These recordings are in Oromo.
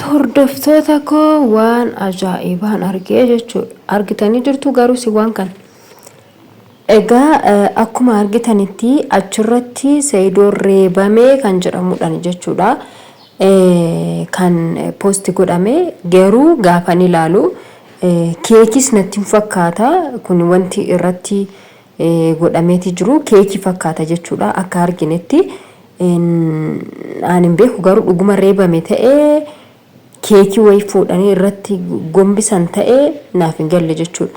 hordoftoota koo waan ajaa'ibaan argee jechuudha. Argitanii jirtu garuu si waan kan. Egaa akkuma argitanitti achirratti Saidoo reebamee kan jedhamudhaan jechuudha. Kan poosti godhame garuu gaafa ni ilaalu keekis natti fakkaata kun wanti irratti godhameeti jiru keekii fakkaata jechuudha. Akka arginetti ani beeku garuu dhuguma reebame ta'ee keekii way fuudhanii irratti gombisan ta'ee naaf hin galle jechuudha.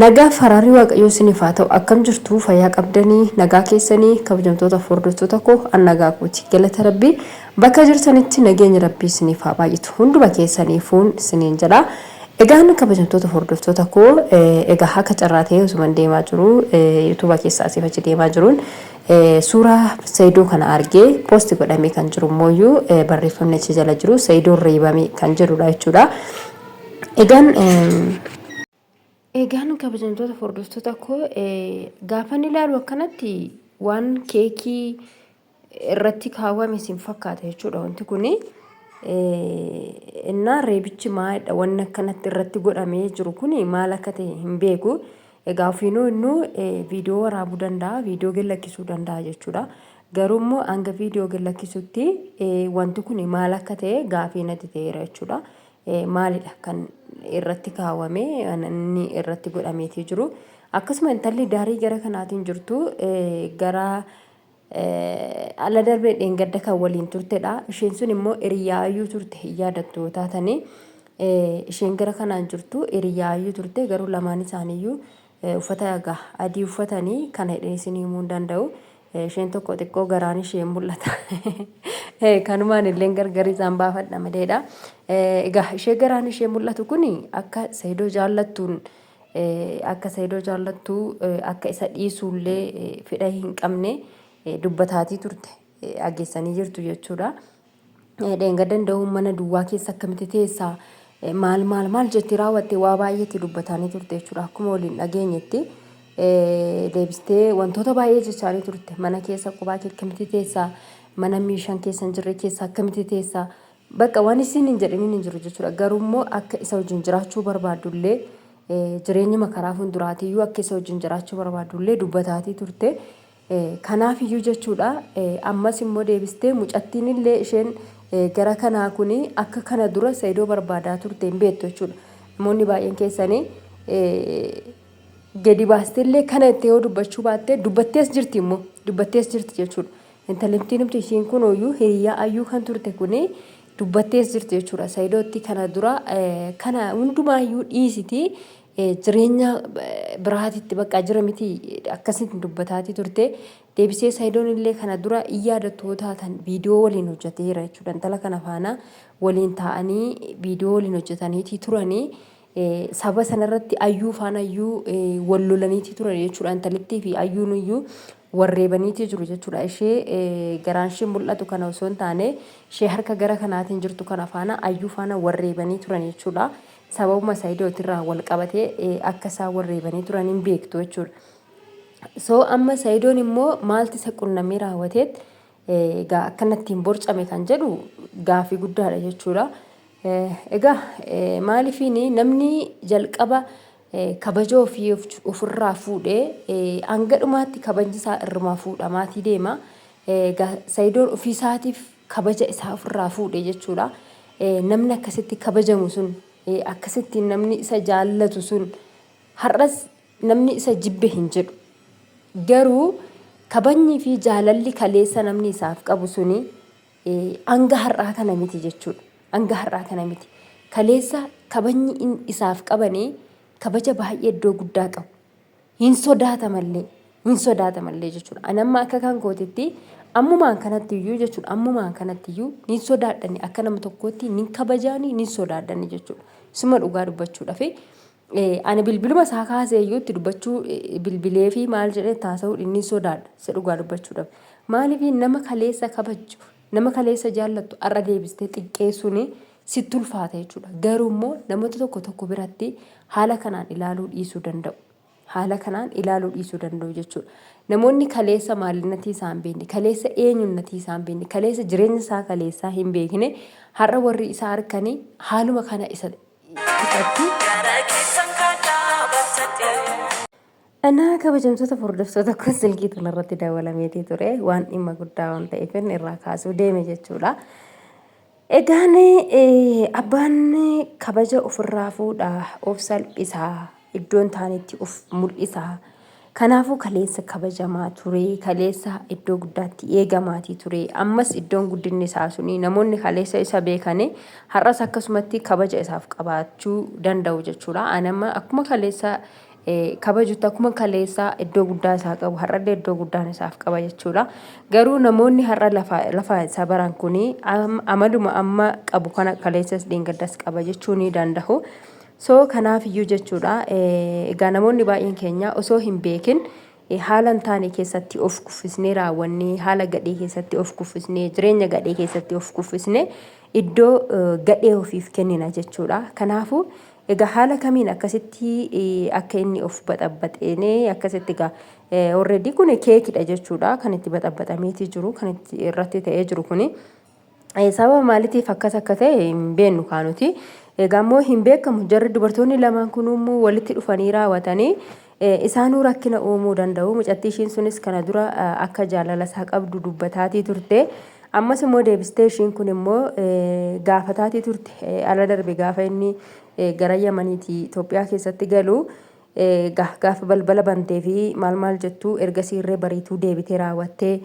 Nagaa Fararii Waaqayyoo isiniif haa ta'u. Akkam jirtu fayyaa qabdanii nagaa keessanii kabajamtoota hordoftoota koo nagaa kooti. Galata Rabbii bakka jirtanitti nageenya Rabbii isiniif haa baay'atu. Hunduma keessaniifuun isiniin jedha. Egaan kabajamtoota hordoftoota koo egaa akka carraa ta'e osuma deemaa jiru YouTube keessaa asiif achi deemaa jiruun suuraa Saidoo kana argee poosti godhamee kan jiru mooyyuu barreeffamni achi jala jiru Saidoo reebame kan jedhudha jechuudha. Egaan kabajamtoota hordoftoota koo gaafa ni ilaalu akkanatti waan keekii irratti kaawwame sin fakkaata jechuudha wanti kuni. Innaa reebichi maayidha wanni akkanatti irratti godhamee jiru kuni maal akka ta'e hin beeku. Egaa ofiinuu innuu viidiyoo waraabuu danda'a, viidiyoo gallakkisuu danda'a jechuudha. Garuu immoo hanga viidiyoo gallakkisutti wanti kun maal akka ta'e gaafii natti ta'eera jechuudha. Maalidha kan irratti kaawwame inni irratti godhameetii jiru. Akkasuma intalli daarii gara kanaatiin jirtu gara ala darbee dheengadda kan waliin turtedha. Isheen sun immoo hiriyaayyuu turte yaadattu taatanii isheen gara kanaan jirtu hiriyaayyuu turte garuu lamaan isaaniiyyuu uffata adii uffatanii kana hidhanii isin himuu hin danda'u. Isheen tokko xiqqoo garaan ishee mul'ata. Kanumaan illee gargar isaan baafadha maleedha. Egaa ishee garaan ishee mul'atu kuni akka Saidoo jaallattuun akka Saidoo jaallattuu akka isa dhiisuullee fedha hin qabne dubbataatii turte ageessanii jirtu jechuudha. Dheengadda danda'u mana duwwaa keessa akkamitti teessaa maal jetti raawwatte waa baay'eetti dubbatanii turte jechuudha. Akkuma waliin dhageenyetti deebistee wantoota baay'ee jechaanii turte. Mana keessa qubaa kee akkamitti teessaa mana meeshaan keessa hin jirre keessa akkamitti teessaa bakka waan isin hin jedhiniin hin jiru jechuudha. Garuu immoo akka isa wajjin jiraachuu barbaadullee jireenya makaraa fuulduraatiyyuu akka isa wajjin jiraachuu barbaadullee dubbataatii turte. Kanaaf iyyuu jechuudha. Ammas immoo deebistee mucattiin illee isheen gara kanaa kuni akka kana dura Saidoo barbaadaa turte hin beektu jechuudha. Namoonni baay'een keessanii gadi baastillee kana itti yoo dubbachuu baatte dubbattees jirti immoo dubbattees jirti jechuudha. Intalimtiin himtu ishiin kun ooyyuu hiriyaa ayyuu kan turte kuni dubbattees jirti jechuudha. Saidootti kana dura kana hundumaayyuu dhiisiti jireenya biraatitti bakka jira miti akkasitti dubbataatii turte. Deebisee Saidoon illee kana dura iyyaadattoo taatan viidiyoo waliin hojjeteera jechuudha. Intala kana faana waliin taa'anii viidiyoo waliin hojjetaniitii turanii saba sanarratti ayyuu faana ayyuu wal lolaniitii turan jechuudha. Intalittii fi ayyuun iyyuu warreebaniitii jiru jechuudha. Ishee garaan ishee mul'atu kana osoo hin taane ishee harka gara kanaatiin jirtu kana faana ayyuu faana warreebanii turan jechuudha. Sababuma Saidootirraa wal qabatee akka isaan warreebanii turan hin beektu jechuudha. So amma Saidoon immoo maalti isa qunnamee raawwateet egaa akkanatti hin borcame kan jedhu gaafii guddaadha jechuudha. Egaa maaliifini namni jalqaba kabaja ofii ofirraa fuudhee hanga dhumaatti kabajni isaa irraa fuudhamaatii deema. Saidoon ofii isaatiif kabaja isaa ofirraa fuudhee jechuudha. Namni akkasitti kabajamu sun akkasitti namni isa jaallatu sun har'as namni isa jibbe hin jedhu. Garuu kabajnii fi jaalalli kaleessa namni isaaf qabu suni hanga har'aa kana miti jechuudha. Hanga har'aa kana miti. Kaleessa kabajni isaaf qabanii kabaja baay'ee iddoo guddaa qabu. Hin sodaata mallee jechuudha. Ani amma akka kan kootitti ammumaan kanatti iyyuu jechuudha. Ammumaan kanatti iyyuu ni sodaadhani akka nama tokkootti ni kabajaanii ni sodaadhani jechuudha. Suma dhugaa dubbachuudhaaf ani bilbiluma isaa kaasee iyyuu itti dubbachuu bilbilee fi maal jedhee taasisuu inni sodaadha. Isa dhugaa dubbachuudhaaf. Maaliif nama kaleessa kabaju nama kaleessa jaallattu har'a deebistee xiqqeessuun sitti ulfaata jechuudha. Garuu immoo namoota tokko biratti haala kanaan ilaaluu dhiisuu danda'u. haala kanaan ilaaluu dhiisuu danda'u jechuudha. Namoonni kaleessa maalinnatii isaan beekne, kaleessa eenyumnatii isaan beekne, kaleessa jireenya isaa kaleessaa hin beekne har'a warri isaa harkanii haaluma kana isatti Ana kabajamtoota hordoftoota kun silkii irratti dawwalameetii ture waan dhimma guddaa waan ta'eef irraa kaasuu deeme jechuudha. Egaan abbaan kabaja ofirraa fuudhaa of salphisaa iddoon taanitti of mul'isaa. Kanaafuu kaleessa kabajamaa ture kaleessa iddoo guddaatti eegamaatii ture ammas iddoon guddinni isaa suni namoonni kaleessa isa beekane har'as akkasumatti kabaja isaaf qabaachuu danda'u jechuudha. Anamma akkuma kaleessa kabajuutti akkuma kaleessaa iddoo guddaa isaa qabu har'allee iddoo guddaan isaaf qaba jechuudha. Garuu namoonni har'a lafa isaa baran kuni amaluma amma qabu kana kaleessas dheengaddas qaba jechuu ni danda'u. So kanaaf iyyuu jechuudha. Egaa namoonni baay'een keenya osoo hin beekin haala hin taane keessatti of kuffisnee raawwannee haala gadhee keessatti of kuffisnee jireenya gadhee keessatti of kuffisnee iddoo gadhee ofiif kennina jechuudha. Kanaafuu egaa haala kamiin akkasitti akka inni of baxabbaxeenee akkasitti egaa already kun keekidha jechuudha kan itti baxabbaxameetii jiru kan itti irratti ta'ee jiru kuni sababa maaliitiif akkas akka ta'e hin beeknu kaanuti. Egaa immoo hin beekamu jarri dubartoonni lamaan kun immoo walitti dhufanii raawwatanii isaanuu rakkina uumuu danda'u. Mucattii ishiin sunis kana dura akka jaalala isaa qabdu dubbataatii turte. Ammas immoo deebistee ishiin kun immoo gaafataatii turte ala darbe gaafa inni gara Yamaniitii Itoophiyaa keessatti galu gaafa balbala bantee fi maal jettu ergasii irree bariituu deebitee raawwattee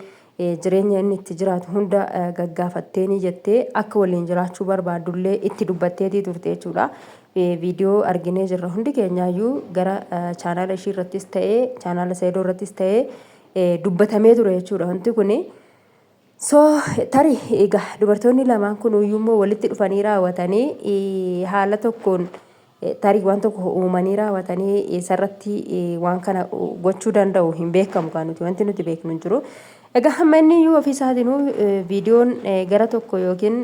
jireenya inni itti jiraatu hunda gaggaafattee ni jettee akka waliin jiraachuu barbaadullee itti dubbatteetii turte jechuudha. Viidiyoo arginee jirra hundi keenyaayyuu gara chaanaala ishii irrattis ta'ee chaanaala Seedoo irrattis ta'ee dubbatamee ture jechuudha wanti kuni. So tarii egaa dubartoonni lamaan kun iyyuu walitti dhufanii raawwatanii haala tokkoon tarii waan tokko uumanii raawwatanii isarratti waan kana gochuu danda'u hin beekamu kan nuti wanti nuti beeknu jiru. Egaa hamma inni iyyuu ofii isaatinuu viidiyoon gara tokko yookiin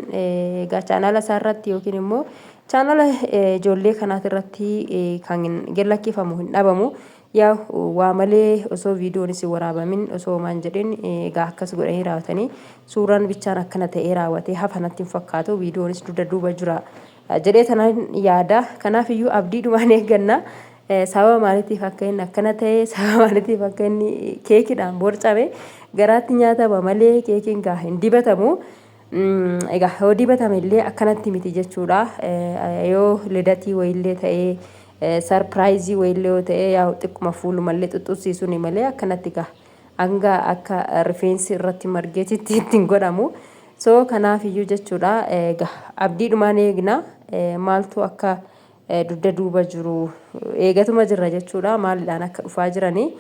egaa chaanaala isaa irratti yookiin immoo chaanaala ijoollee kanaati irratti kan gallakkifamu hin dhabamu. Yaa waa malee osoo viidiyoonis waraabamin osoo maan jedhin egaa akkas godhanii raawwatanii suuraan bichaan akkana ta'ee raawwatee hafanatti hin fakkaatu viidiyoonis duuba jira jedhee tanaan yaada. Kanaaf iyyuu abdiidhumaan eegganna. Sababa maaliitiif akka inni akkana ta'e sababa maaliitiif akka inni keekidhaan borcame garaatti nyaatama malee keekiin gaa hin dibatamu. Egaa yoo dibatame illee akkanatti miti jechuudha. Yoo lidatii wayillee ta'ee sarpiraayizii wayillee yoo ta'e yaa xiqquma fuulumallee xuxxusiisuun malee akkanatti gaa hanga akka rifeensi irratti margeetitti ittiin godhamu. So kanaaf iyyuu jechuudha. Egaa abdiidhumaan eegna maaltu akka dugda duuba jiru eegatuma jirra jechuudha. Maaliidhaan akka dhufaa jiranii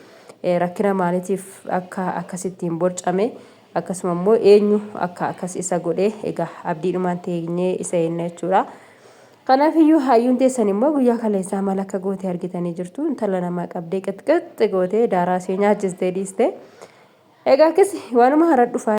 rakkina maaliitiif akka akkasittiin borcame akkasuma immoo eenyu akka akkas isa godhe egaa abdiidhumaan teenyee isa eenna jechuudha. Kanaaf iyyuu hayyuun teessan immoo guyyaa kaleessaa maal akka goote argitanii jirtu. Intala namaa qabdee qixqixxi gootee daaraa ishee nyaachistee dhiiste. Egaa akkasi waanuma hara dhufaa